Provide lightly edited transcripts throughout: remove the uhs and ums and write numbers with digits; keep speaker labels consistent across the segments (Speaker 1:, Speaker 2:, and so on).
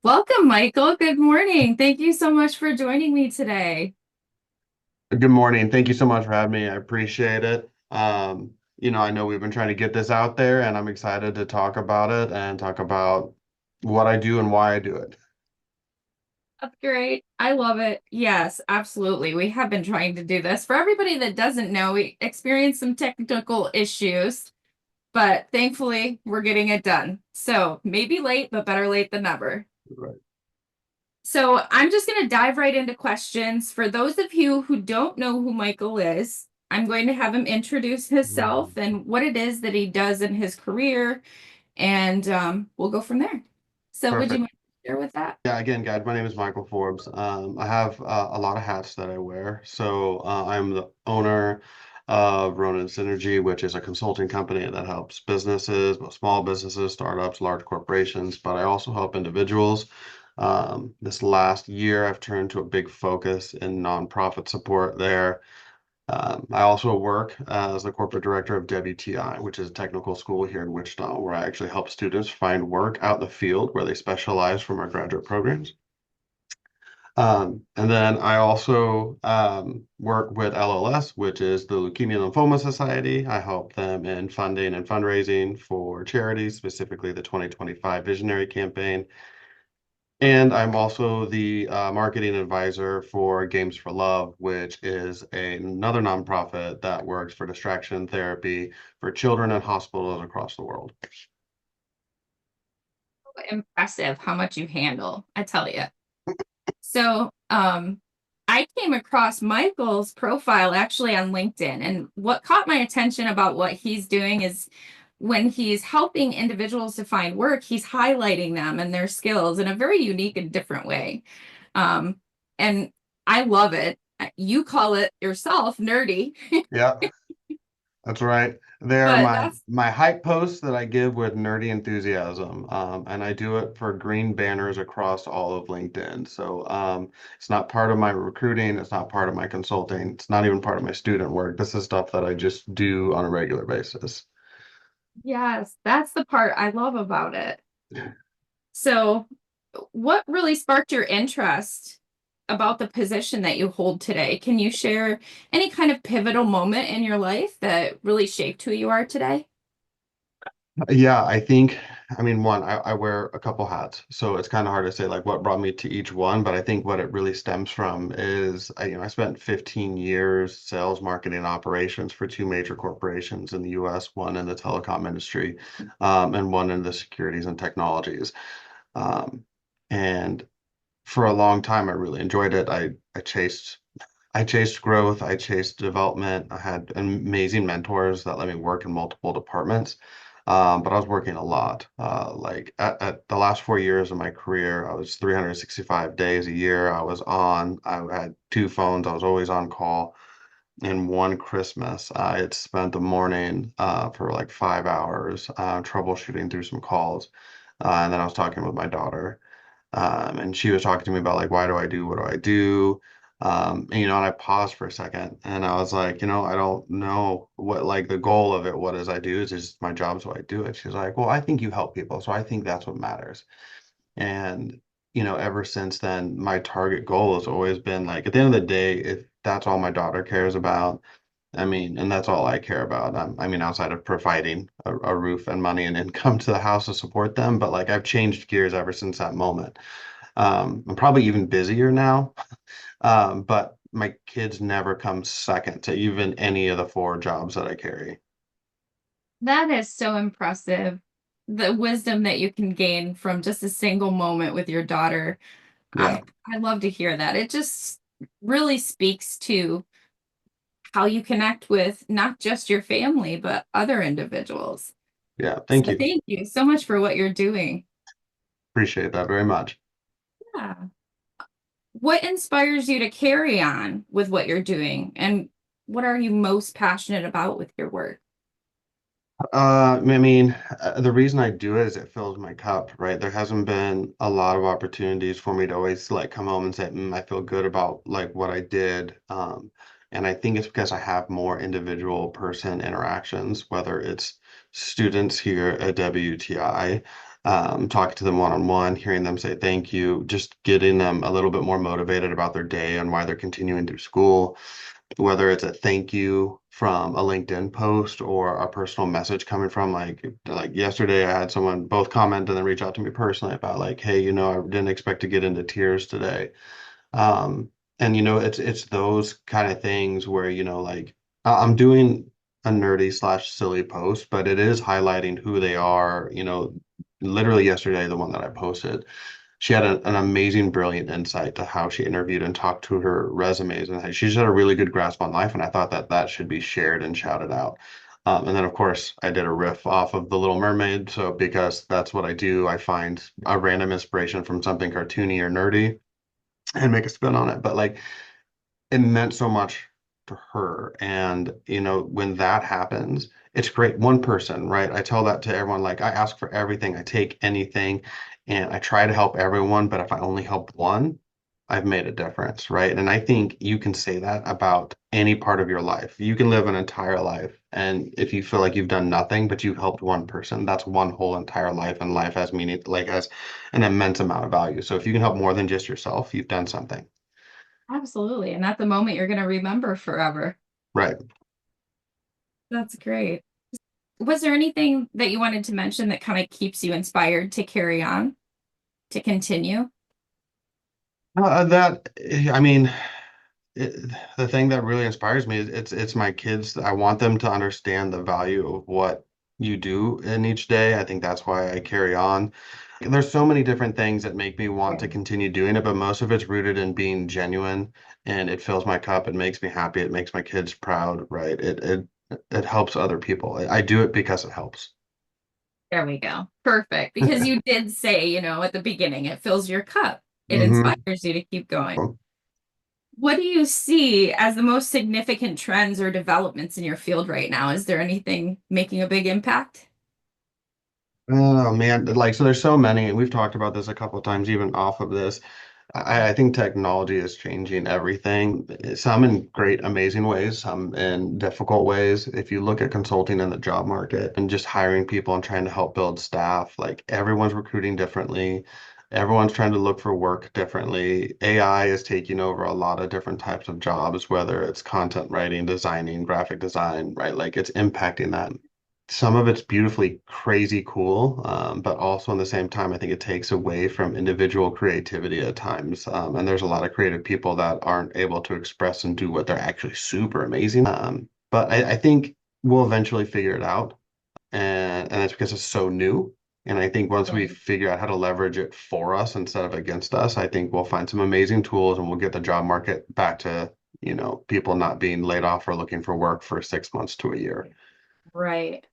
Speaker 1: Welcome, Michael. Good morning. Thank you so much for joining me today.
Speaker 2: Good morning. Thank you so much for having me. I appreciate it. I know we've been trying to get this out there, and I'm excited to talk about it and talk about what I do and why I do it.
Speaker 1: That's great. I love it. Yes, absolutely. We have been trying to do this. For everybody that doesn't know, we experienced some technical issues, but thankfully we're getting it done. So maybe late, but better late than never.
Speaker 2: Right.
Speaker 1: So I'm just going to dive right into questions. For those of you who don't know who Michael is, I'm going to have him introduce himself and what it is that he does in his career, and we'll go from there. So would you
Speaker 2: Perfect.
Speaker 1: mind to share with that?
Speaker 2: Yeah, again, guys, my name is Michael Forbes. I have a lot of hats that I wear. I'm the owner of Ronin Synergy, which is a consulting company that helps businesses, both small businesses, startups, large corporations, but I also help individuals. This last year, I've turned to a big focus in nonprofit support there. I also work as the corporate director of WTI, which is a technical school here in Wichita, where I actually help students find work out in the field where they specialize from our graduate programs. And then I also work with LLS, which is the Leukemia Lymphoma Society. I help them in funding and fundraising for charities, specifically the 2025 Visionary Campaign. And I'm also the marketing advisor for Games for Love, which is another nonprofit that works for distraction therapy for children in hospitals across the world.
Speaker 1: Impressive how much you handle, I tell you. So, I came across Michael's profile actually on LinkedIn, and what caught my attention about what he's doing is when he's helping individuals to find work, he's highlighting them and their skills in a very unique and different way. Um, and I love it. You call it yourself nerdy,
Speaker 2: Yeah, that's right. They're
Speaker 1: but
Speaker 2: my
Speaker 1: that's
Speaker 2: my hype posts that I give with nerdy enthusiasm, and I do it for green banners across all of LinkedIn. It's not part of my recruiting, it's not part of my consulting, it's not even part of my student work. This is stuff that I just do on a regular basis.
Speaker 1: yes, that's the part I love about it. So, what really sparked your interest about the position that you hold today? Can you share any kind of pivotal moment in your life that really shaped who you are today?
Speaker 2: Yeah, I wear a couple hats, so it's kind of hard to say like what brought me to each one, but I think what it really stems from is I spent 15 years sales, marketing, operations for two major corporations in the US, one in the telecom industry, and one in the securities and technologies. Um, and for a long time, I really enjoyed it. I chased growth, I chased development. I had amazing mentors that let me work in multiple departments. But I was working a lot. At the last 4 years of my career, I was 365 days a year. I had two phones. I was always on call. And one Christmas, I had spent the morning for like 5 hours troubleshooting through some calls. And then I was talking with my daughter. And she was talking to me about like, why do I do what do I do? And I paused for a second and I was like, I don't know what like the goal of it, what is I do? It's just my job, so I do it. She's like, well, I think you help people, so I think that's what matters. And ever since then, my target goal has always been like at the end of the day, if that's all my daughter cares about, and that's all I care about. Outside of providing a roof and money and income to the house to support them, but like I've changed gears ever since that moment. I'm probably even busier now, but my kids never come second to even any of the four jobs that I carry.
Speaker 1: That is so impressive. The wisdom that you can gain from just a single moment with your daughter.
Speaker 2: Yeah,
Speaker 1: I love to hear that. It just really speaks to how you connect with not just your family, but other individuals.
Speaker 2: yeah.
Speaker 1: So
Speaker 2: Thank you.
Speaker 1: thank you so much for what you're doing.
Speaker 2: Appreciate that very much.
Speaker 1: Yeah. What inspires you to carry on with what you're doing? And what are you most passionate about with your work?
Speaker 2: The reason I do it is it fills my cup, right? There hasn't been a lot of opportunities for me to always like come home and say, I feel good about like what I did. And I think it's because I have more individual person interactions, whether it's students here at WTI, talking to them one-on-one, hearing them say thank you, just getting them a little bit more motivated about their day and why they're continuing through school, whether it's a thank you from a LinkedIn post or a personal message coming from like yesterday I had someone both comment and then reach out to me personally about like, hey, I didn't expect to get into tears today. Um, and it's those kind of things where, like I'm doing a nerdy slash silly post, but it is highlighting who they are. Literally yesterday, the one that I posted, she had an amazing, brilliant insight to how she interviewed and talked to her resumes, and she just had a really good grasp on life. And I thought that that should be shared and shouted out. And then, of course, I did a riff off of The Little Mermaid. So, because that's what I do, I find a random inspiration from something cartoony or nerdy and make a spin on it. But like it meant so much to her. And when that happens, it's great. One person, right? I tell that to everyone, like I ask for everything, I take anything, and I try to help everyone, but if I only help one, I've made a difference, right? And I think you can say that about any part of your life. You can live an entire life, and if you feel like you've done nothing, but you helped one person, that's one whole entire life, and life has meaning, like has an immense amount of value. So if you can help more than just yourself, you've done something.
Speaker 1: Absolutely. And at the moment you're going to remember forever.
Speaker 2: Right.
Speaker 1: That's great. Was there anything that you wanted to mention that kind of keeps you inspired to carry on, to continue?
Speaker 2: I mean, the thing that really inspires me is it's my kids. I want them to understand the value of what you do in each day. I think that's why I carry on. There's so many different things that make me want to
Speaker 1: Right.
Speaker 2: continue doing it, but most of it's rooted in being genuine, and it fills my cup. It makes me happy. It makes my kids proud, right? It helps other people. I do it because it helps.
Speaker 1: There we go. Perfect. Because you did say, at the beginning, it fills your cup. It
Speaker 2: hmm
Speaker 1: inspires you to keep going. What do you see as the most significant trends or developments in your field right now? Is there anything making a big impact?
Speaker 2: Oh man, like so there's so many, and we've talked about this a couple of times even off of this. I think technology is changing everything, some in great, amazing ways, some in difficult ways. If you look at consulting in the job market and just hiring people and trying to help build staff, like everyone's recruiting differently. Everyone's trying to look for work differently. AI is taking over a lot of different types of jobs, whether it's content writing, designing, graphic design, right? Like it's impacting that. Some of it's beautifully crazy cool, but also in the same time, I think it takes away from individual creativity at times. And there's a lot of creative people that aren't able to express and do what they're actually super amazing. But I think we'll eventually figure it out, and it's because it's so new. And I think once we
Speaker 1: Right.
Speaker 2: figure out how to leverage it for us instead of against us, I think we'll find some amazing tools and we'll get the job market back to, people not being laid off or looking for work for 6 months to a year.
Speaker 1: Right.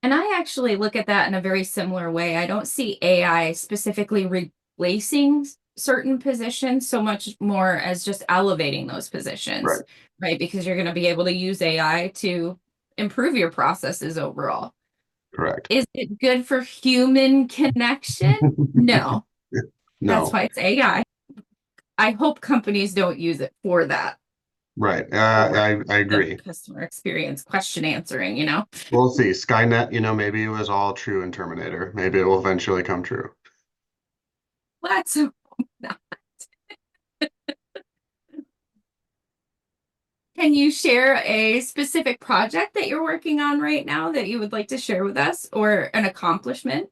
Speaker 1: And I actually look at that in a very similar way. I don't see AI specifically replacing certain positions so much more as just elevating those positions,
Speaker 2: Right.
Speaker 1: right? Because you're going to be able to use AI to improve your processes overall.
Speaker 2: Correct.
Speaker 1: Is it good for human connection? No, that's
Speaker 2: No,
Speaker 1: why it's AI. I hope companies don't use it for that,
Speaker 2: right.
Speaker 1: for
Speaker 2: I
Speaker 1: the
Speaker 2: agree.
Speaker 1: customer experience question answering.
Speaker 2: We'll see. Skynet, maybe it was all true in Terminator. Maybe it will eventually come true.
Speaker 1: Let's not. Can you share a specific project that you're working on right now that you would like to share with us or an accomplishment?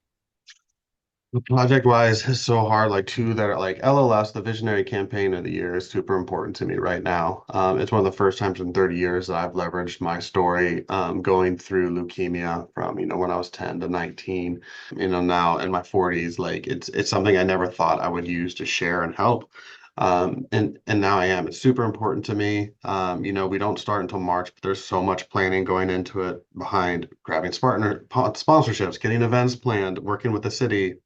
Speaker 2: Project wise, it's so hard. Like two that are like LLS, the Visionary Campaign of the Year, is super important to me right now. It's one of the first times in 30 years that I've leveraged my story, going through leukemia from, when I was 10 to 19, now in my 40s. Like it's something I never thought I would use to share and help. And now I am. It's super important to me. We don't start until March, but there's so much planning going into it behind grabbing sponsorships, getting events planned, working with the city.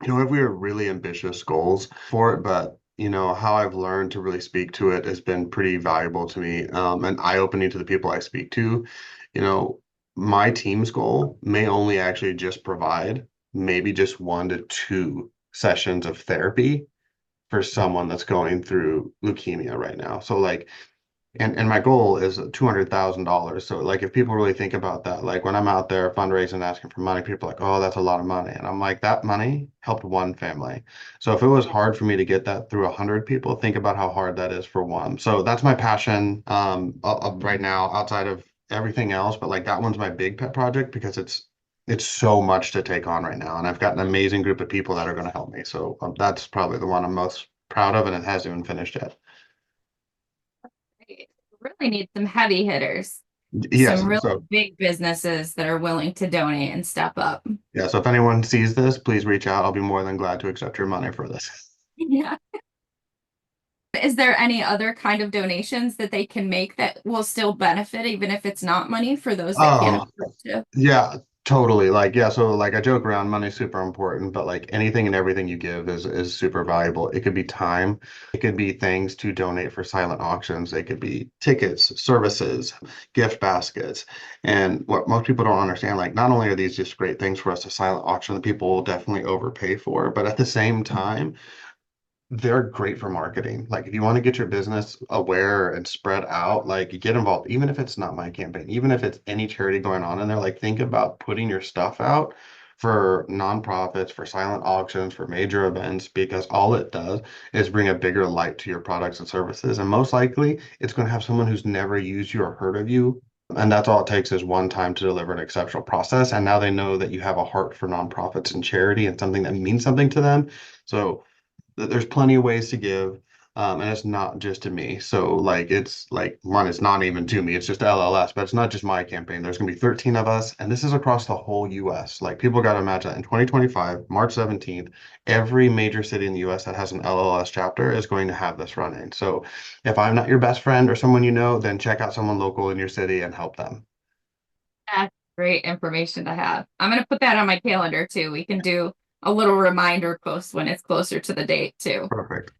Speaker 2: We have really ambitious goals for it, but how I've learned to really speak to it has been pretty valuable to me, and eye-opening to the people I speak to. You know, my team's goal may only actually just provide maybe just 1 to 2 sessions of therapy for someone that's going through leukemia right now. So like And my goal is $200,000. So like if people really think about that, like when I'm out there fundraising, asking for money, people are like, oh, that's a lot of money. And I'm like, that money helped one family. So if it was hard for me to get that through 100 people, think about how hard that is for one. So that's my passion right now outside of everything else. But like that one's my big pet project because it's so much to take on right now. And I've got an amazing group of people that are going to help me. So that's probably the one I'm most proud of, and it hasn't even finished yet.
Speaker 1: Right. Really need some heavy hitters,
Speaker 2: Yes.
Speaker 1: some really
Speaker 2: So
Speaker 1: big businesses that are willing to donate and step up.
Speaker 2: yeah, so if anyone sees this, please reach out. I'll be more than glad to accept your money for this.
Speaker 1: Yeah. Is there any other kind of donations that they can make that will still benefit, even if it's not money for those that can't
Speaker 2: Oh,
Speaker 1: afford to?
Speaker 2: yeah, totally. Like, yeah, so like I joke around, money's super important, but like anything and everything you give is super valuable. It could be time, it could be things to donate for silent auctions, it could be tickets, services, gift baskets. And what most people don't understand, like not only are these just great things for us to silent auction that people will definitely overpay for, but at the same time, they're great for marketing. Like if you want to get your business aware and spread out, like get involved, even if it's not my campaign, even if it's any charity going on in there, like think about putting your stuff out for nonprofits, for silent auctions, for major events, because all it does is bring a bigger light to your products and services. And most likely it's going to have someone who's never used you or heard of you. And that's all it takes is one time to deliver an exceptional process. And now they know that you have a heart for nonprofits and charity and something that means something to them. So there's plenty of ways to give, and it's not just to me. So like it's like one, it's not even to me, it's just LLS, but it's not just my campaign. There's gonna be 13 of us, and this is across the whole US. Like people got to imagine that in 2025, March 17th, every major city in the US that has an LLS chapter is going to have this running. So if I'm not your best friend or someone you know, then check out someone local in your city and help them.
Speaker 1: That's great information to have. I'm going to put that on my calendar too. We can do a little reminder post when it's closer to the date too.
Speaker 2: Perfect.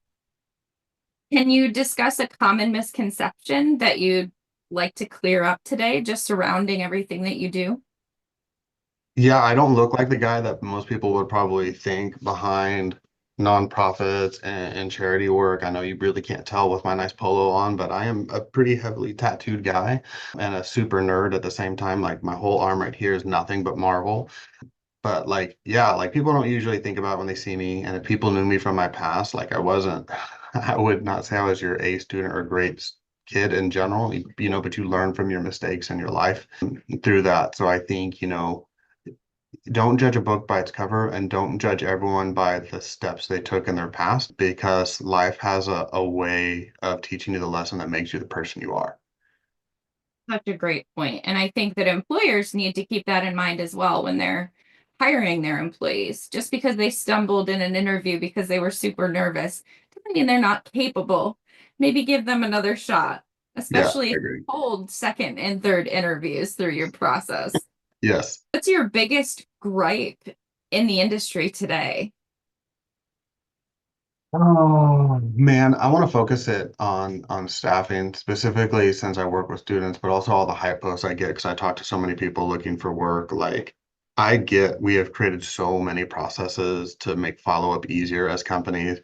Speaker 1: Can you discuss a common misconception that you'd like to clear up today, just surrounding everything that you do?
Speaker 2: Yeah, I don't look like the guy that most people would probably think behind nonprofits and charity work. I know you really can't tell with my nice polo on, but I am a pretty heavily tattooed guy and a super nerd at the same time. Like my whole arm right here is nothing but Marvel. But like, yeah, like people don't usually think about when they see me. And if people knew me from my past, like I wasn't, I would not say I was your A student or great kid in general, but you learn from your mistakes in your life through that. So I think, don't judge a book by its cover and don't judge everyone by the steps they took in their past because life has a way of teaching you the lesson that makes you the person you are.
Speaker 1: Such a great point. And I think that employers need to keep that in mind as well when they're hiring their employees. Just because they stumbled in an interview because they were super nervous doesn't mean they're not capable. Maybe give them another shot,
Speaker 2: Yeah,
Speaker 1: especially
Speaker 2: I
Speaker 1: if
Speaker 2: agree.
Speaker 1: you hold second and third interviews through your process.
Speaker 2: Yes.
Speaker 1: What's your biggest gripe in the industry today?
Speaker 2: Oh man, I want to focus it on staffing specifically since I work with students, but also all the hype posts I get because I talk to so many people looking for work. Like I get we have created so many processes to make follow-up easier as companies.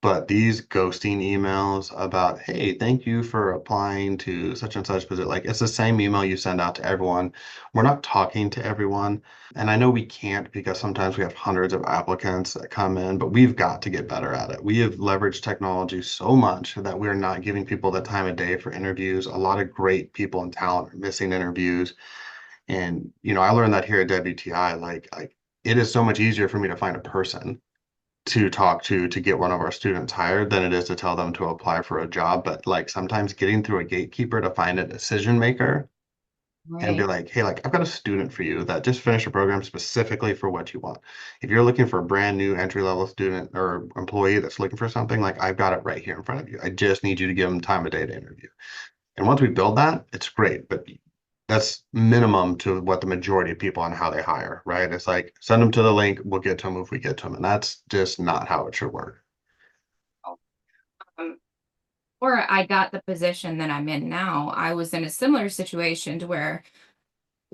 Speaker 2: But these ghosting emails about, hey, thank you for applying to such and such position, like it's the same email you send out to everyone. We're not talking to everyone. And I know we can't because sometimes we have hundreds of applicants that come in, but we've got to get better at it. We have leveraged technology so much that we're not giving people the time of day for interviews. A lot of great people and talent are missing interviews. And, I learned that here at WTI, like it is so much easier for me to find a person to talk to get one of our students hired than it is to tell them to apply for a job. But like sometimes getting through a gatekeeper to find a decision maker and be
Speaker 1: Right.
Speaker 2: like, hey, like I've got a student for you that just finished a program specifically for what you want. If you're looking for a brand new entry level student or employee that's looking for something, like I've got it right here in front of you. I just need you to give them time of day to interview. And once we build that, it's great. But that's minimum to what the majority of people on how they hire, right? It's like send them to the link, we'll get to them if we get to them. And that's just not how it should work.
Speaker 1: Um, or I got the position that I'm in now. I was in a similar situation to where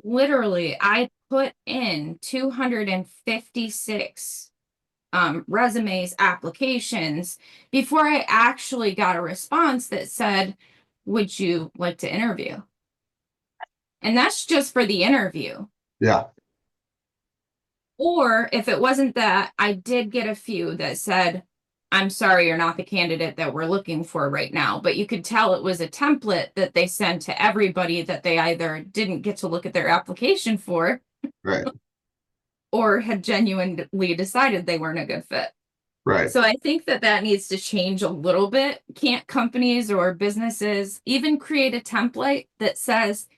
Speaker 1: literally I put in 256 resumes, applications before I actually got a response that said, would you like to interview? And that's just for the interview.
Speaker 2: Yeah.
Speaker 1: Or if it wasn't that, I did get a few that said, I'm sorry, you're not the candidate that we're looking for right now. But you could tell it was a template that they sent to everybody that they either didn't get to look at their application for
Speaker 2: Right.
Speaker 1: or had genuinely decided they weren't a good fit.
Speaker 2: Right.
Speaker 1: So I think that that needs to change a little bit. Can't companies or businesses even create a template that says,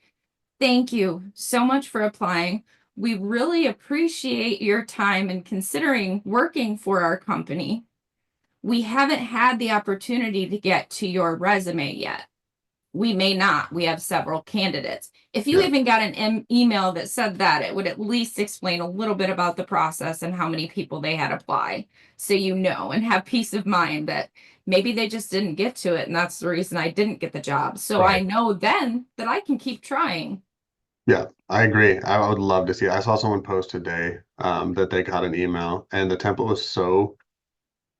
Speaker 1: thank you so much for applying. We really appreciate your time and considering working for our company. We haven't had the opportunity to get to your resume yet. We may not. We have several candidates. If you
Speaker 2: Yeah.
Speaker 1: even got an email that said that, it would at least explain a little bit about the process and how many people they had apply. So you know and have peace of mind that maybe they just didn't get to it. And that's the reason I didn't get the job. So I
Speaker 2: Right.
Speaker 1: know then that I can keep trying.
Speaker 2: Yeah, I agree. I would love to see it. I saw someone post today that they got an email and the template was so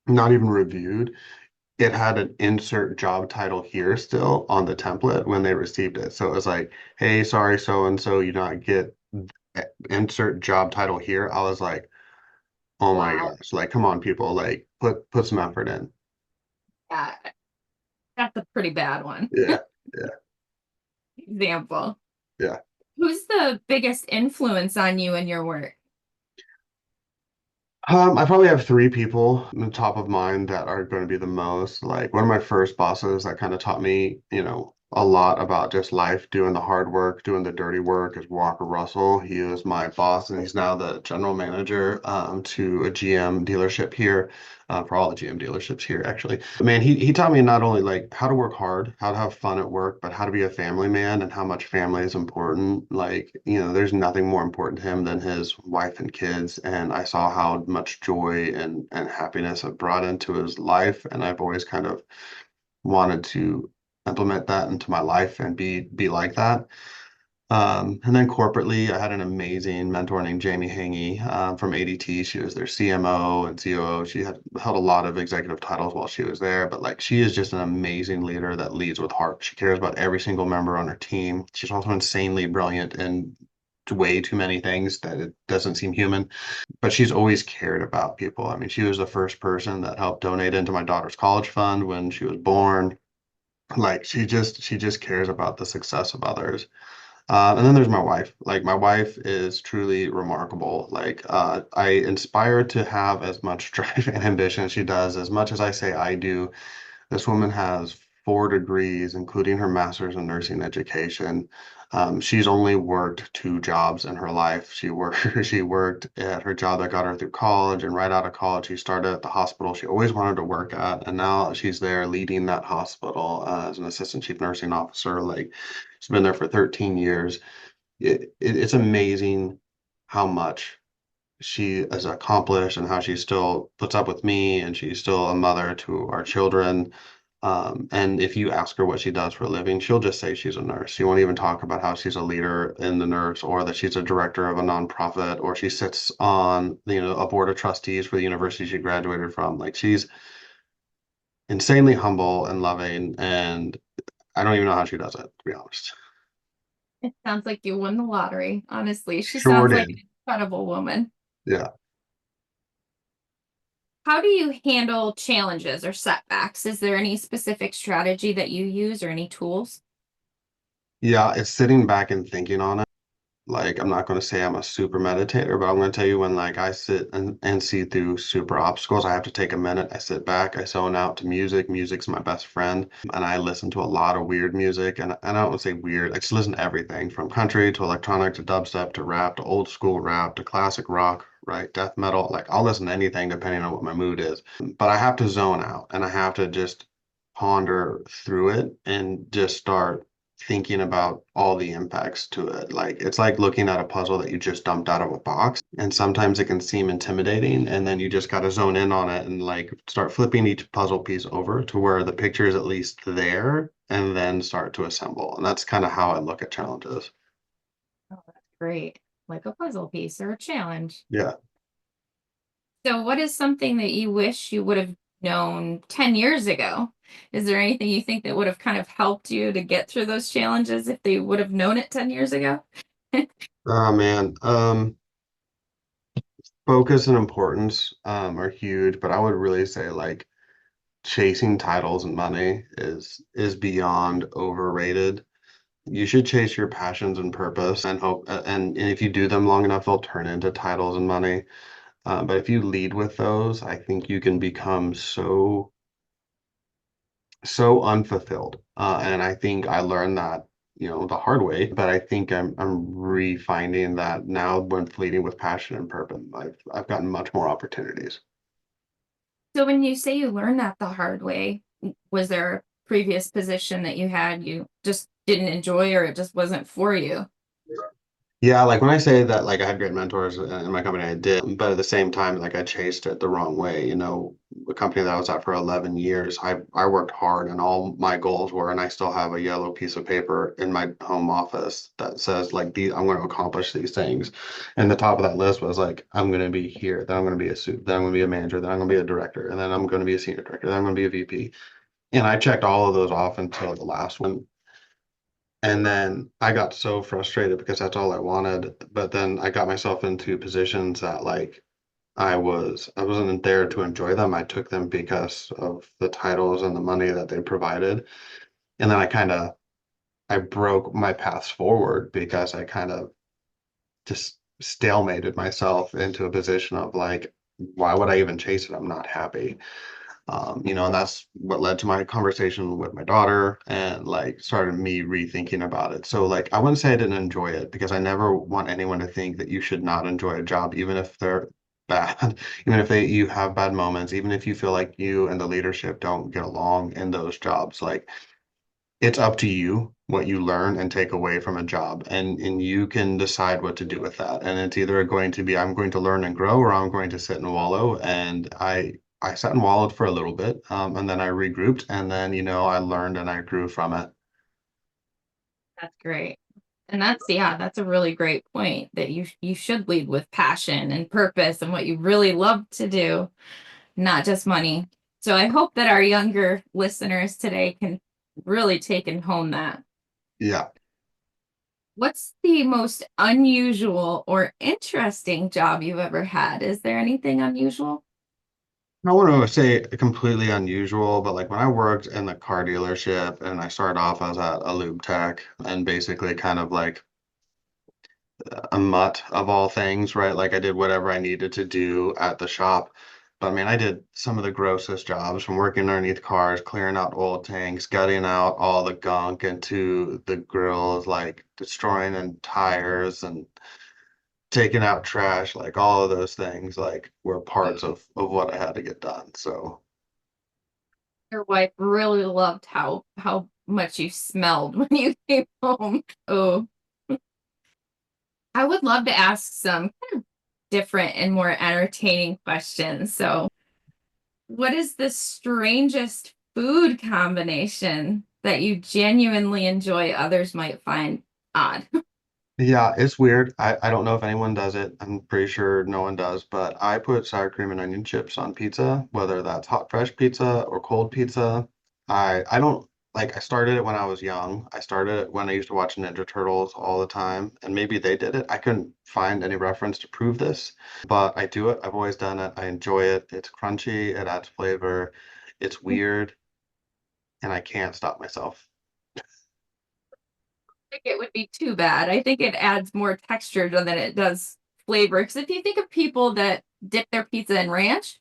Speaker 2: not even reviewed. It had an insert job title here still on the template when they received it. So it was like, hey, sorry, so and so, you not get insert job title here. I was like, oh my
Speaker 1: Wow.
Speaker 2: gosh, like come on, people, like put some effort in.
Speaker 1: Yeah, that's a pretty bad one.
Speaker 2: Yeah, yeah,
Speaker 1: Example.
Speaker 2: yeah.
Speaker 1: Who's the biggest influence on you in your work?
Speaker 2: I probably have three people on the top of mind that are going to be the most. Like one of my first bosses that kind of taught me, a lot about just life, doing the hard work, doing the dirty work is Walker Russell. He was my boss, and he's now the general manager to a GM dealership here, for all the GM dealerships here, actually. But man, he taught me not only like how to work hard, how to have fun at work, but how to be a family man and how much family is important. Like, there's nothing more important to him than his wife and kids. And I saw how much joy and happiness it brought into his life. And I've always kind of wanted to implement that into my life and be like that. And then corporately, I had an amazing mentor named Jamie Hangy from ADT. She was their CMO and COO. She had held a lot of executive titles while she was there, but like she is just an amazing leader that leads with heart. She cares about every single member on her team. She's also insanely brilliant and way too many things that it doesn't seem human, but she's always cared about people. I mean, she was the first person that helped donate into my daughter's college fund when she was born. Like she just cares about the success of others. And then there's my wife. Like my wife is truly remarkable. Like I inspire to have as much drive and ambition as she does, as much as I say I do. This woman has 4 degrees, including her master's in nursing education. She's only worked 2 jobs in her life. She worked at her job that got her through college, and right out of college, she started at the hospital she always wanted to work at, and now she's there leading that hospital as an assistant chief nursing officer. Like she's been there for 13 years. It's amazing how much she has accomplished and how she still puts up with me and she's still a mother to our children. And if you ask her what she does for a living, she'll just say she's a nurse. She won't even talk about how she's a leader in the nurse or that she's a director of a nonprofit or she sits on, a board of trustees for the university she graduated from. Like she's insanely humble and loving, and I don't even know how she does it, to be honest.
Speaker 1: It sounds like you won the lottery. Honestly, she
Speaker 2: Sure
Speaker 1: sounds like
Speaker 2: did.
Speaker 1: an incredible woman.
Speaker 2: Yeah.
Speaker 1: How do you handle challenges or setbacks? Is there any specific strategy that you use or any tools?
Speaker 2: Yeah, it's sitting back and thinking on it. Like, I'm not going to say I'm a super meditator, but I'm going to tell you when like I sit and see through super obstacles, I have to take a minute. I sit back, I zone out to music. Music's my best friend. And I listen to a lot of weird music. And I don't want to say weird, I just listen to everything from country to electronic to dubstep to rap to old school rap to classic rock, right? Death metal. Like I'll listen to anything depending on what my mood is. But I have to zone out and I have to just ponder through it and just start thinking about all the impacts to it. Like it's like looking at a puzzle that you just dumped out of a box. And sometimes it can seem intimidating. And then you just got to zone in on it and like start flipping each puzzle piece over to where the picture is at least there and then start to assemble. And that's kind of how I look at challenges.
Speaker 1: Oh, that's great. Like a puzzle piece or a challenge.
Speaker 2: Yeah.
Speaker 1: So, what is something that you wish you would have known 10 years ago Is there anything you think that would have kind of helped you to get through those challenges if they would have known it 10 years ago?
Speaker 2: Oh man. Focus and importance are huge, but I would really say like chasing titles and money is beyond overrated. You should chase your passions and purpose and hope, and if you do them long enough, they'll turn into titles and money. But if you lead with those, I think you can become so unfulfilled. And I think I learned that, the hard way, but I think I'm refinding that now when leading with passion and purpose. I've gotten much more opportunities.
Speaker 1: So when you say you learned that the hard way, was there a previous position that you had you just didn't enjoy or it just wasn't for you?
Speaker 2: Yeah, like when I say that, like I had great mentors in my company, I did, but at the same time, like I chased it the wrong way. The company that I was at for 11 years, I worked hard and all my goals were, and I still have a yellow piece of paper in my home office that says like I'm going to accomplish these things. And the top of that list was like, I'm going to be here, then I'm going to be a suit, then I'm going to be a manager, then I'm going to be a director, and then I'm going to be a senior director, then I'm going to be a VP. And I checked all of those off until the last one. And then I got so frustrated because that's all I wanted. But then I got myself into positions that like I wasn't there to enjoy them. I took them because of the titles and the money that they provided. And then I broke my paths forward because I kind of just stalemated myself into a position of like, why would I even chase it? I'm not happy. And that's what led to my conversation with my daughter and like started me rethinking about it. So like I wouldn't say I didn't enjoy it because I never want anyone to think that you should not enjoy a job, even if they're bad, even if you have bad moments, even if you feel like you and the leadership don't get along in those jobs. Like it's up to you what you learn and take away from a job and you can decide what to do with that, and it's either going to be I'm going to learn and grow or I'm going to sit and wallow. And I sat and wallowed for a little bit, and then I regrouped, and then I learned and I grew from it.
Speaker 1: That's great. And yeah, that's a really great point that you should lead with passion and purpose and what you really love to do, not just money. So I hope that our younger listeners today can really take and hone that.
Speaker 2: Yeah.
Speaker 1: What's the most unusual or interesting job you've ever had? Is there anything unusual?
Speaker 2: I don't want to say completely unusual, but like when I worked in the car dealership and I started off, I was at a lube tech and basically kind of like a mutt of all things, right? Like I did whatever I needed to do at the shop. But I mean, I did some of the grossest jobs from working underneath cars, clearing out oil tanks, gutting out all the gunk into the grills, like destroying and tires and taking out trash, like all of those things, like were parts of what I had to get done. So
Speaker 1: Your wife really loved how much you smelled when you came home. Oh, I would love to ask some kind of different and more entertaining questions. So, what is the strangest food combination that you genuinely enjoy others might find odd?
Speaker 2: yeah, it's weird. I don't know if anyone does it. I'm pretty sure no one does, but I put sour cream and onion chips on pizza, whether that's hot fresh pizza or cold pizza. I don't like I started it when I was young. I started it when I used to watch Ninja Turtles all the time, and maybe they did it. I couldn't find any reference to prove this, but I do it. I've always done it. I enjoy it. It's crunchy, it adds flavor. It's weird, and I can't stop myself.
Speaker 1: Think it would be too bad. I think it adds more texture than it does flavor. Because if you think of people that dip their pizza in ranch,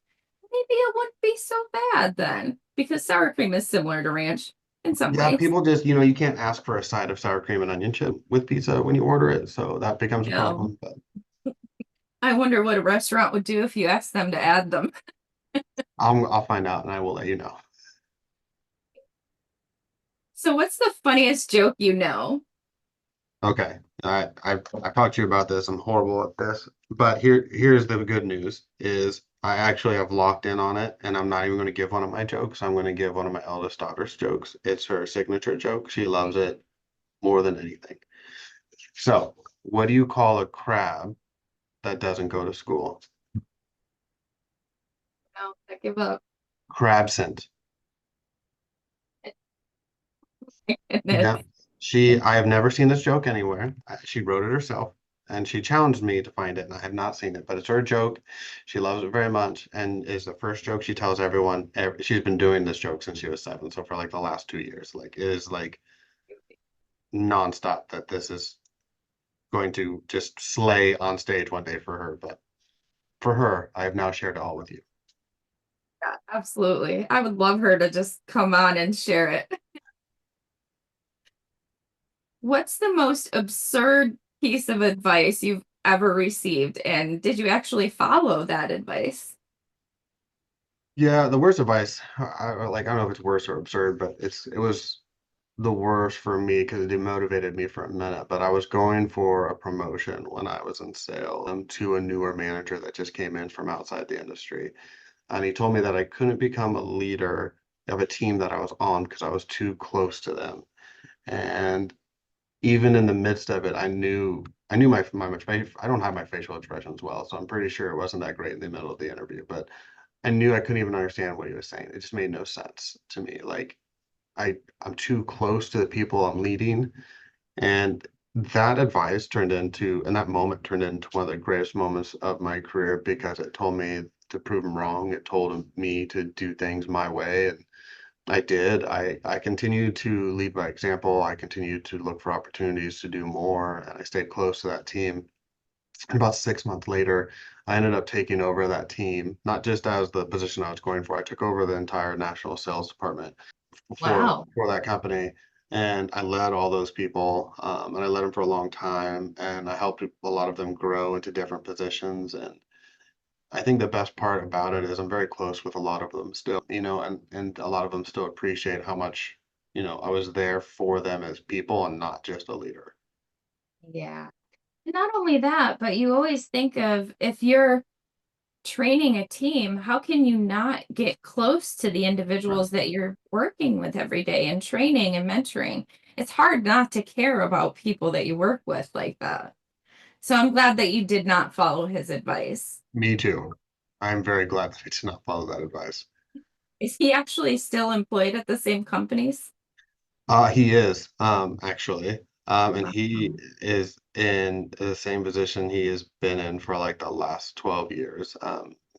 Speaker 1: maybe it wouldn't be so bad then. Because sour cream is similar to ranch in some
Speaker 2: Yeah,
Speaker 1: ways.
Speaker 2: people just, you can't ask for a side of sour cream and onion chip with pizza when you order it, so that becomes a
Speaker 1: No.
Speaker 2: problem. But
Speaker 1: I wonder what a restaurant would do if you asked them to add them.
Speaker 2: I'll find out and I will let you know.
Speaker 1: So what's the funniest joke you know?
Speaker 2: Okay, I've talked to you about this. I'm horrible at this, but here's the good news: is I actually have locked in on it, and I'm not even going to give one of my jokes. I'm going to give one of my eldest daughter's jokes. It's her signature joke. She loves it more than anything. So, what do you call a crab that doesn't go to school?
Speaker 1: No, I give up.
Speaker 2: Crabsent. Yeah.
Speaker 1: Goodness.
Speaker 2: I have never seen this joke anywhere. She wrote it herself and she challenged me to find it, and I have not seen it, but it's her joke. She loves it very much and is the first joke she tells everyone. She's been doing this joke since she was 7, so for like the last 2 years. Like it is like nonstop that this is going to just slay on stage one day for her. But for her, I have now shared it all with you.
Speaker 1: Yeah, absolutely. I would love her to just come on and share it. What's the most absurd piece of advice you've ever received? And did you actually follow that advice?
Speaker 2: Yeah, the worst advice, I don't know if it's worse or absurd, but it was the worst for me because it demotivated me for a minute. But I was going for a promotion when I was in sale to a newer manager that just came in from outside the industry. And he told me that I couldn't become a leader of a team that I was on because I was too close to them. And even in the midst of it, I knew I don't have my facial expressions well, so I'm pretty sure it wasn't that great in the middle of the interview, but I knew I couldn't even understand what he was saying. It just made no sense to me. Like I'm too close to the people I'm leading. And that advice and that moment turned into one of the greatest moments of my career because it told me to prove him wrong. It told me to do things my way. And I did. I continued to lead by example. I continued to look for opportunities to do more. And I stayed close to that team. And about 6 months later, I ended up taking over that team, not just as the position I was going for. I took over the entire national sales department
Speaker 1: Wow.
Speaker 2: for that company, and I led all those people, and I led them for a long time, and I helped a lot of them grow into different positions. And I think the best part about it is I'm very close with a lot of them still, and a lot of them still appreciate how much, I was there for them as people and not just a leader.
Speaker 1: Yeah. Not only that, but you always think of if you're training a team, how can you not get close to the
Speaker 2: Right.
Speaker 1: individuals that you're working with every day and training and mentoring? It's hard not to care about people that you work with like that. So I'm glad that you did not follow his advice.
Speaker 2: Me too. I'm very glad that I did not follow that advice.
Speaker 1: Is he actually still employed at the same companies?
Speaker 2: He is, actually. And he
Speaker 1: Wow.
Speaker 2: is in the same position he has been in for like the last 12 years.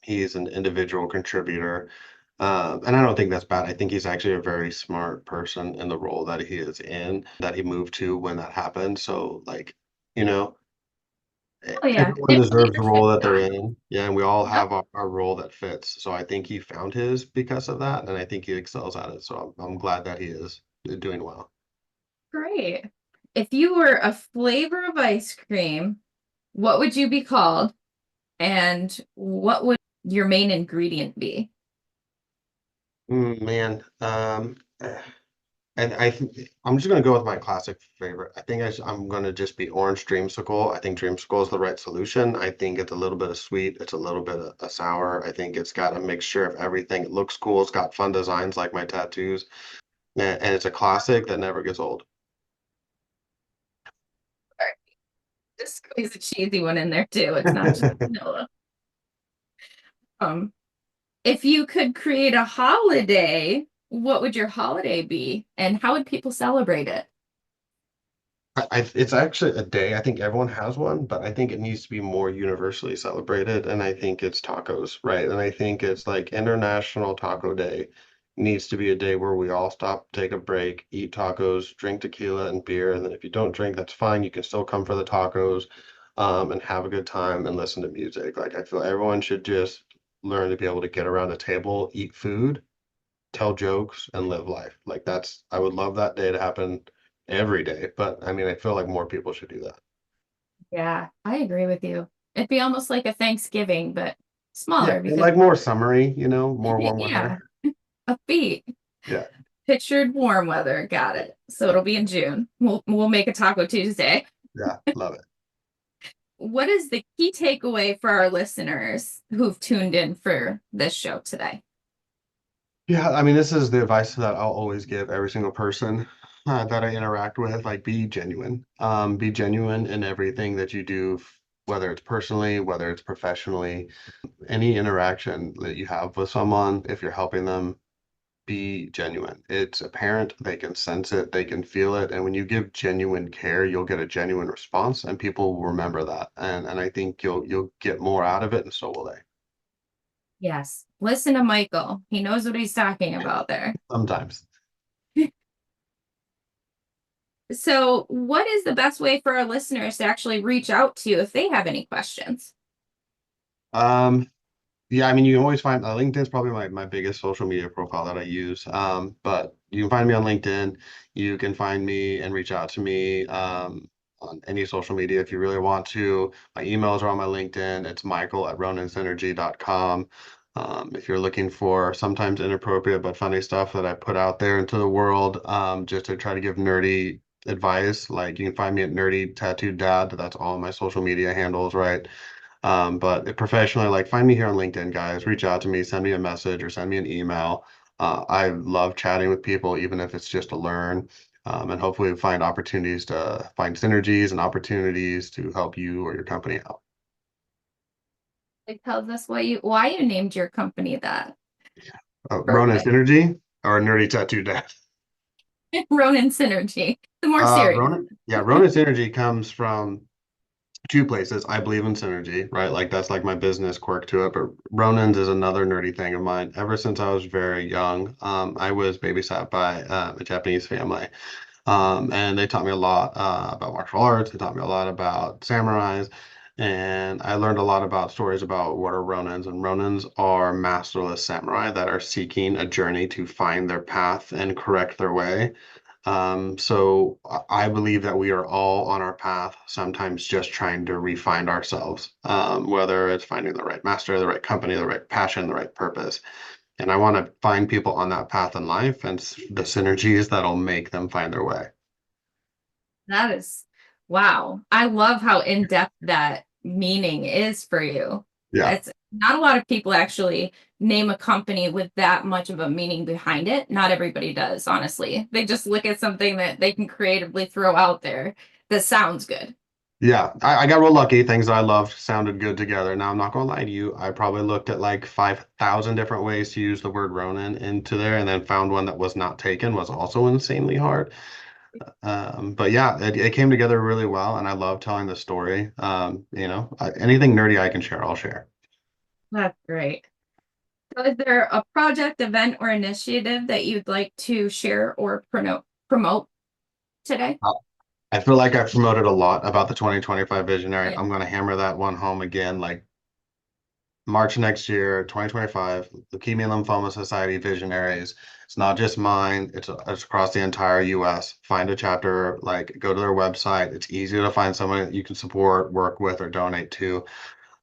Speaker 2: He's an individual contributor. And I don't think that's bad. I think he's actually a very smart person in the role that he is in, that he moved to when that happened. So, like, you know,
Speaker 1: Oh yeah,
Speaker 2: everyone deserves the
Speaker 1: leadership
Speaker 2: role that they're
Speaker 1: style.
Speaker 2: in. Yeah, and we all
Speaker 1: Yep,
Speaker 2: have our role that fits. So I think he found his because of that, and I think he excels at it. So I'm glad that he is doing well.
Speaker 1: great. If you were a flavor of ice cream, what would you be called? And what would your main ingredient be?
Speaker 2: Man, and I'm just gonna go with my classic favorite. I think I'm gonna just be orange dreamsicle. I think dreamsicle is the right solution. I think it's a little bit of sweet, it's a little bit of sour. I think it's got a mixture of everything. It looks cool. It's got fun designs like my tattoos, and it's a classic that never gets old.
Speaker 1: Sorry, just squeeze a cheesy one in there too. It's not just vanilla. Um, if you could create a holiday, what would your holiday be? And how would people celebrate it?
Speaker 2: It's actually a day. I think everyone has one, but I think it needs to be more universally celebrated. And I think it's tacos, right? And I think it's like International Taco Day needs to be a day where we all stop, take a break, eat tacos, drink tequila and beer. And then if you don't drink, that's fine. You can still come for the tacos, and have a good time and listen to music. Like I feel everyone should just learn to be able to get around a table, eat food, tell jokes and live life. Like I would love that day to happen every day, but I mean, I feel like more people should do that.
Speaker 1: Yeah, I agree with you. It'd be almost like a Thanksgiving, but
Speaker 2: Yeah,
Speaker 1: smaller
Speaker 2: and
Speaker 1: because
Speaker 2: like more summery, more warm
Speaker 1: yeah,
Speaker 2: weather.
Speaker 1: a feet.
Speaker 2: Yeah,
Speaker 1: Pictured warm weather. Got it. So it'll be in June. We'll make a Taco Tuesday.
Speaker 2: yeah, love it.
Speaker 1: What is the key takeaway for our listeners who've tuned in for this show today?
Speaker 2: Yeah, I mean, this is the advice that I'll always give every single person that I interact with. Like, be genuine. Be genuine in everything that you do, whether it's personally, whether it's professionally, any interaction that you have with someone, if you're helping them, be genuine. It's apparent, they can sense it, they can feel it. And when you give genuine care, you'll get a genuine response and people will remember that. And I think you'll get more out of it and so will they.
Speaker 1: Yes. Listen to Michael. He knows what he's talking about there.
Speaker 2: Sometimes.
Speaker 1: So, what is the best way for our listeners to actually reach out to you if they have any questions?
Speaker 2: Um, Yeah, I mean, you can always find LinkedIn's probably my biggest social media profile that I use. But you can find me on LinkedIn. You can find me and reach out to me on any social media if you really want to. My emails are on my LinkedIn. It's Michael at roninsynergy.com. If you're looking for sometimes inappropriate but funny stuff that I put out there into the world, just to try to give nerdy advice, like you can find me at Nerdy Tattooed Dad. That's all my social media handles, right? But professionally, like find me here on LinkedIn, guys. Reach out to me, send me a message or send me an email. I love chatting with people, even if it's just to learn, and hopefully find opportunities to find synergies and opportunities to help you or your company out.
Speaker 1: It tells us why you named your company that.
Speaker 2: Ronin
Speaker 1: Perfect.
Speaker 2: Synergy or Nerdy Tattoo Dad.
Speaker 1: Ronin Synergy. The more serious.
Speaker 2: Ronin Synergy comes from two places. I believe in synergy, right? Like that's like my business quirk to it. But Ronins is another nerdy thing of mine. Ever since I was very young, I was babysat by a Japanese family. And they taught me a lot about martial arts. They taught me a lot about samurais. And I learned a lot about stories about what are Ronins. And Ronins are masterless samurai that are seeking a journey to find their path and correct their way. So I believe that we are all on our path, sometimes just trying to refine ourselves, whether it's finding the right master, the right company, the right passion, the right purpose. And I want to find people on that path in life and the synergies that'll make them find their way.
Speaker 1: That is, wow. I love how in-depth that meaning is for you.
Speaker 2: Yeah.
Speaker 1: It's not a lot of people actually name a company with that much of a meaning behind it. Not everybody does, honestly. They just look at something that they can creatively throw out there that sounds good.
Speaker 2: Yeah, I got real lucky. Things that I loved sounded good together. Now, I'm not going to lie to you. I probably looked at like 5,000 different ways to use the word Ronin into there and then found one that was not taken, was also insanely hard. But yeah, it came together really well, and I love telling the story. Anything nerdy I can share, I'll share.
Speaker 1: That's great. So is there a project, event, or initiative that you'd like to share or promote today?
Speaker 2: I feel like I've promoted a lot about the 2025 Visionary.
Speaker 1: Yeah.
Speaker 2: I'm going to hammer that one home again, like March next year, 2025, Leukemia and Lymphoma Society Visionaries. It's not just mine, it's across the entire US. Find a chapter, like go to their website. It's easy to find someone that you can support, work with, or donate to.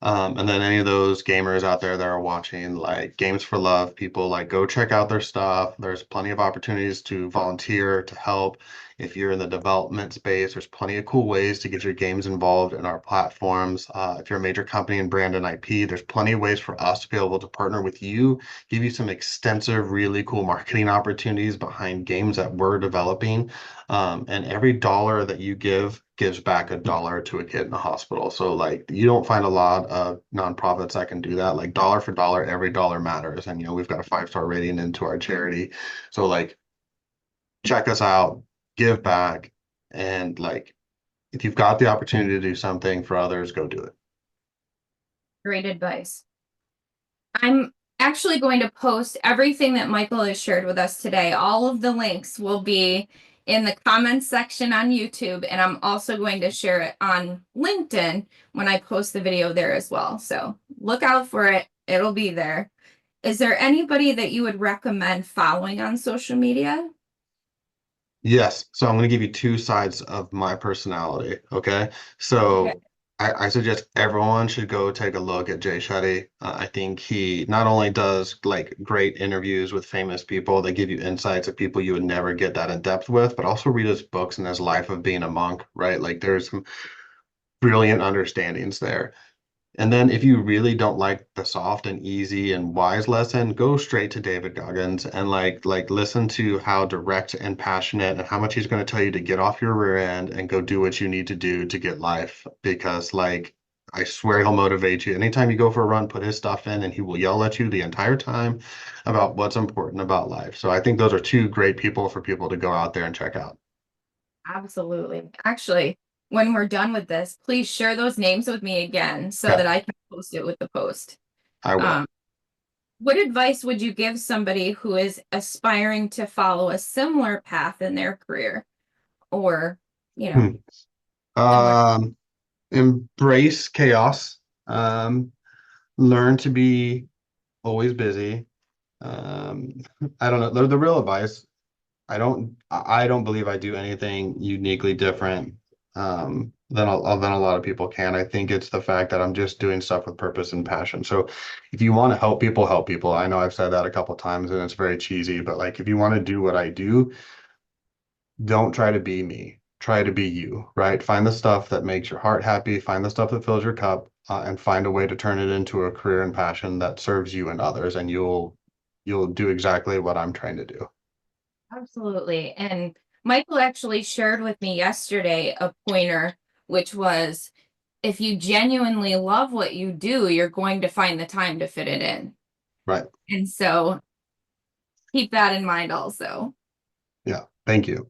Speaker 2: And then any of those gamers out there that are watching, like Games for Love, people like go check out their stuff. There's plenty of opportunities to volunteer, to help. If you're in the development space, there's plenty of cool ways to get your games involved in our platforms. If you're a major company in brand and IP, there's plenty of ways for us to be able to partner with you, give you some extensive, really cool marketing opportunities behind games that we're developing. And every dollar that you give gives back a dollar to a kid in the hospital. So like you don't find a lot of nonprofits that can do that. Like dollar for dollar, every dollar matters. And we've got a 5-star rating into our charity. So like check us out, give back, and like if you've got the opportunity to do something for others, go do it.
Speaker 1: Great advice. I'm actually going to post everything that Michael has shared with us today. All of the links will be in the comments section on YouTube, and I'm also going to share it on LinkedIn when I post the video there as well. So look out for it. It'll be there. Is there anybody that you would recommend following on social media?
Speaker 2: Yes. So I'm going to give you two sides of my personality. Okay.
Speaker 1: Okay.
Speaker 2: So I suggest everyone should go take a look at Jay Shetty. I think he not only does like great interviews with famous people that give you insights of people you would never get that in depth with, but also read his books and his life of being a monk, right? Like there's some brilliant understandings there. And then if you really don't like the soft and easy and wise lesson, go straight to David Goggins and like listen to how direct and passionate and how much he's going to tell you to get off your rear end and go do what you need to do to get life. Because like I swear he'll motivate you. Anytime you go for a run, put his stuff in and he will yell at you the entire time about what's important about life. So I think those are two great people for people to go out there and check out.
Speaker 1: Absolutely. Actually, when we're done with this, please share those names with me again so
Speaker 2: Okay,
Speaker 1: that I can post it with the post.
Speaker 2: I will.
Speaker 1: Um, what advice would you give somebody who is aspiring to follow a similar path in their career or, you know,
Speaker 2: Hmm.
Speaker 1: similar?
Speaker 2: Um, Embrace chaos. Um, Learn to be always busy. Um, I don't know. The real advice, I don't believe I do anything uniquely different than a lot of people can. I think it's the fact that I'm just doing stuff with purpose and passion. So if you want to help people, help people. I know I've said that a couple times and it's very cheesy, but like if you want to do what I do, don't try to be me. Try to be you, right? Find the stuff that makes your heart happy, find the stuff that fills your cup, and find a way to turn it into a career and passion that serves you and others, and you'll do exactly what I'm trying to do.
Speaker 1: Absolutely. And Michael actually shared with me yesterday a pointer, which was if you genuinely love what you do, you're going to find the time to fit it in.
Speaker 2: Right.
Speaker 1: And so keep that in mind also.
Speaker 2: Yeah. Thank you.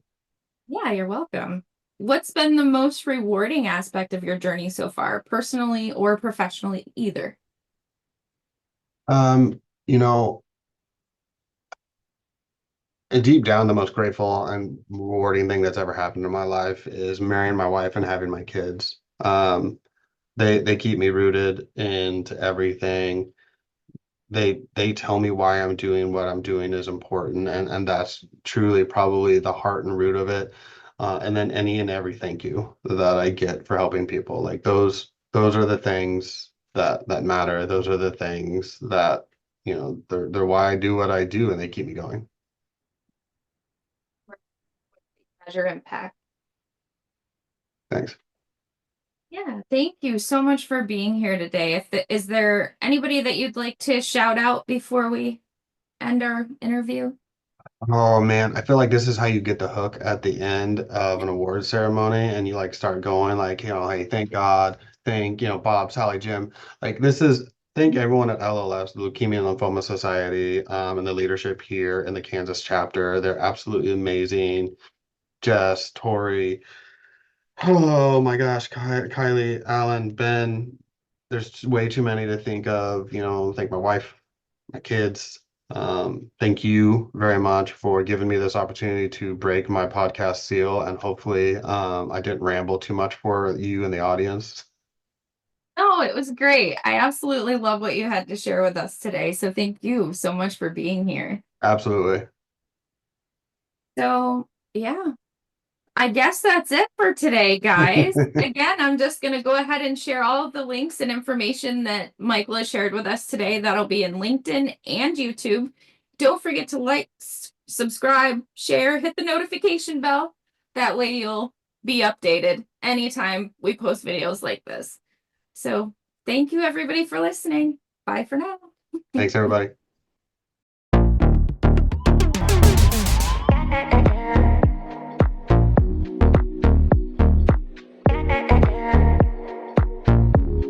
Speaker 1: Yeah, you're welcome. What's been the most rewarding aspect of your journey so far, personally or professionally, either?
Speaker 2: You know, and deep down, the most grateful and rewarding thing that's ever happened in my life is marrying my wife and having my kids. They keep me rooted into everything. They tell me why I'm doing what I'm doing is important, and that's truly probably the heart and root of it. And then any and every thank you that I get for helping people, like those are the things that matter. Those are the things that, they're why I do what I do, and they keep me going.
Speaker 1: Measure impact.
Speaker 2: Thanks.
Speaker 1: Yeah, thank you so much for being here today. Is there anybody that you'd like to shout out before we end our interview?
Speaker 2: Oh man, I feel like this is how you get the hook at the end of an award ceremony and you like start going like, hey, thank God, thank, Bob, Sally, Jim. Like thank everyone at LLS, the Leukemia and Lymphoma Society, and the leadership here in the Kansas chapter. They're absolutely amazing. Jess, Tori, oh my gosh, Kylie, Alan, Ben. There's way too many to think of, thank my wife, my kids. Thank you very much for giving me this opportunity to break my podcast seal, and hopefully, I didn't ramble too much for you and the audience.
Speaker 1: No, it was great. I absolutely love what you had to share with us today. So thank you so much for being here.
Speaker 2: Absolutely.
Speaker 1: So, yeah, I guess that's it for today, guys. Again, I'm just going to go ahead and share all of the links and information that Michael has shared with us today. That'll be in LinkedIn and YouTube. Don't forget to like, subscribe, share, hit the notification bell. That way you'll be updated anytime we post videos like this. So, thank you everybody for listening. Bye for now.
Speaker 2: Thanks, everybody.